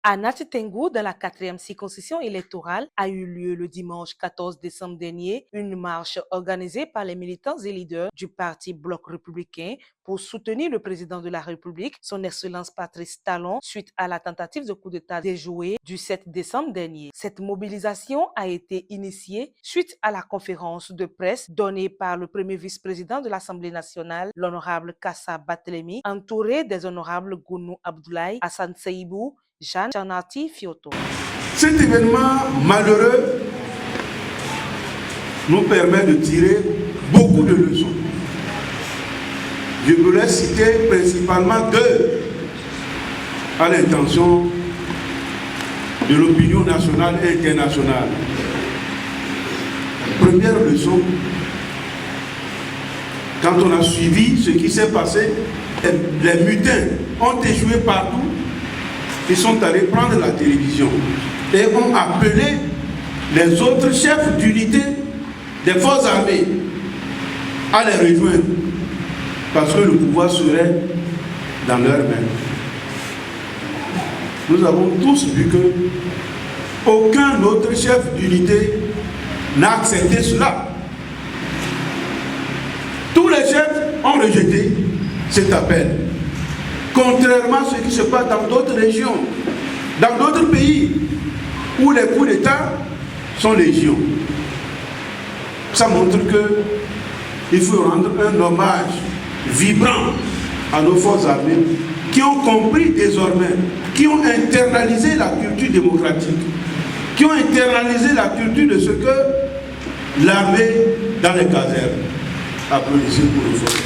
À Natchitengu, dans la 4e circonscription électorale, a eu lieu le dimanche 14 décembre dernier une marche organisée par les militants et leaders du parti Bloc républicain pour soutenir le président de la République, son Excellence Patrice Talon, suite à la tentative de coup d'État déjouée du 7 décembre dernier. Cette mobilisation a été initiée suite à la conférence de presse donnée par le premier vice-président de l'Assemblée nationale, l'honorable Kassa Barthélémy, entouré des honorables Gounou Abdoulaye, Hassan Seibou, Jeanne Chanati Fioto. Cet événement malheureux nous permet de tirer beaucoup de leçons. Je voulais citer principalement deux à l'intention de l'opinion nationale et internationale. Première leçon, quand on a suivi ce qui s'est passé, les mutins ont échoué partout. Ils sont allés prendre la télévision et ont appelé les autres chefs d'unité des forces armées à les rejoindre parce que le pouvoir serait dans leurs mains. Nous avons tous vu que aucun autre chef d'unité n'a accepté cela. Tous les chefs ont rejeté cet appel. Contrairement à ce qui se passe dans d'autres régions, dans d'autres pays, où les coups d'État sont légion. Ça montre qu'il faut rendre un hommage vibrant à nos forces armées qui ont compris désormais, qui ont internalisé la culture démocratique, qui ont internalisé la culture de ce que l'armée dans les casernes. Applaudissez pour les forces.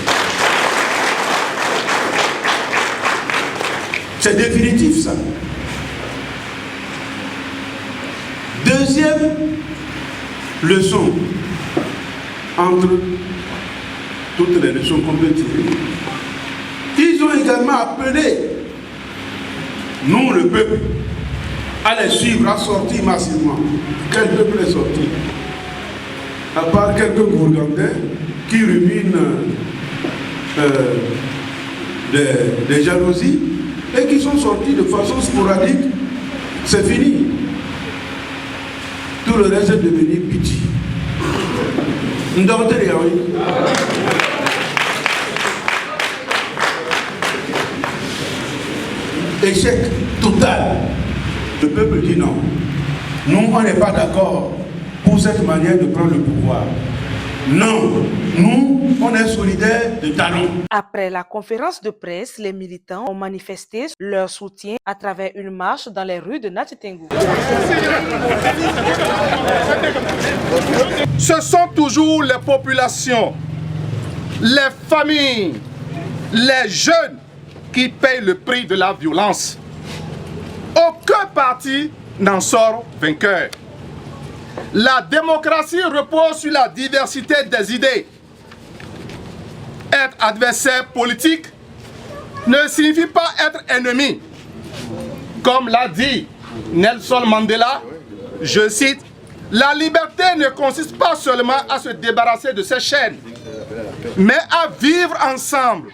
C'est définitif, ça. Deuxième leçon, entre toutes les leçons qu'on peut tirer, ils ont également appelé, nous, le peuple, à les suivre, à sortir massivement. Quel peuple est sorti? À part quelques Gourgandais qui ruminent des jalousies, et qui sont sortis de façon sporadique, c'est fini. Tout le reste est devenu pitié. Échec total. Le peuple dit non. Nous, on n'est pas d'accord pour cette manière de prendre le pouvoir. Non, nous, on est solidaires de Talon. Après la conférence de presse, les militants ont manifesté leur soutien à travers une marche dans les rues de Natchitengu. Ce sont toujours les populations, les familles, les jeunes qui payent le prix de la violence. Aucun parti n'en sort vainqueur. La démocratie repose sur la diversité des idées. Être adversaire politique ne signifie pas être ennemi. Comme l'a dit Nelson Mandela, je cite, « La liberté ne consiste pas seulement à se débarrasser de ses chaînes, mais à vivre ensemble,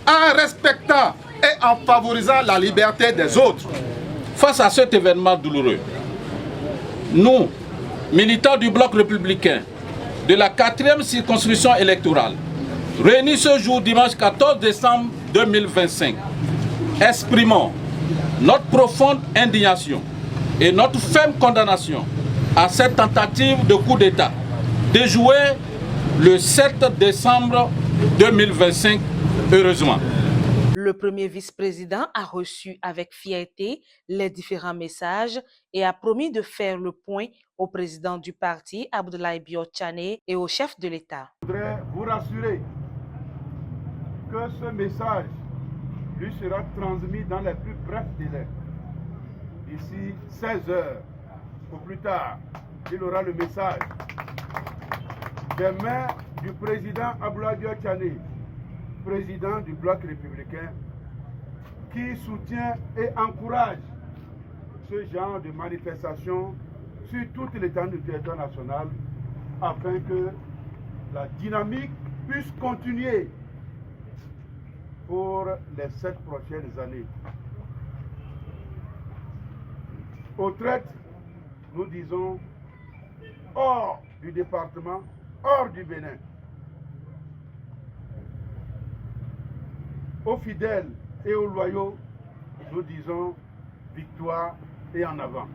en respectant et en favorisant la liberté des autres. » Face à cet événement douloureux, nous, militants du Bloc républicain de la 4e circonscription électorale, réunis ce jour dimanche 14 décembre 2025, exprimons notre profonde indignation et notre ferme condamnation à cette tentative de coup d'État déjouée le 7 décembre 2025, heureusement. Le premier vice-président a reçu avec fierté les différents messages et a promis de faire le point au président du parti, Abdoulaye Biotchane, et au chef de l'État. Je voudrais vous rassurer que ce message lui sera transmis dans les plus brefs délais. D'ici 16 heures, au plus tard, il aura le message des mains du président Abdoulaye Biotchane, président du Bloc républicain, qui soutient et encourage ce genre de manifestation sur toute l'étendue du territoire national afin que la dynamique puisse continuer pour les 7 prochaines années. Aux traites, nous disons hors du département, hors du Bénin. Aux fidèles et aux loyaux, nous disons victoire et en avant.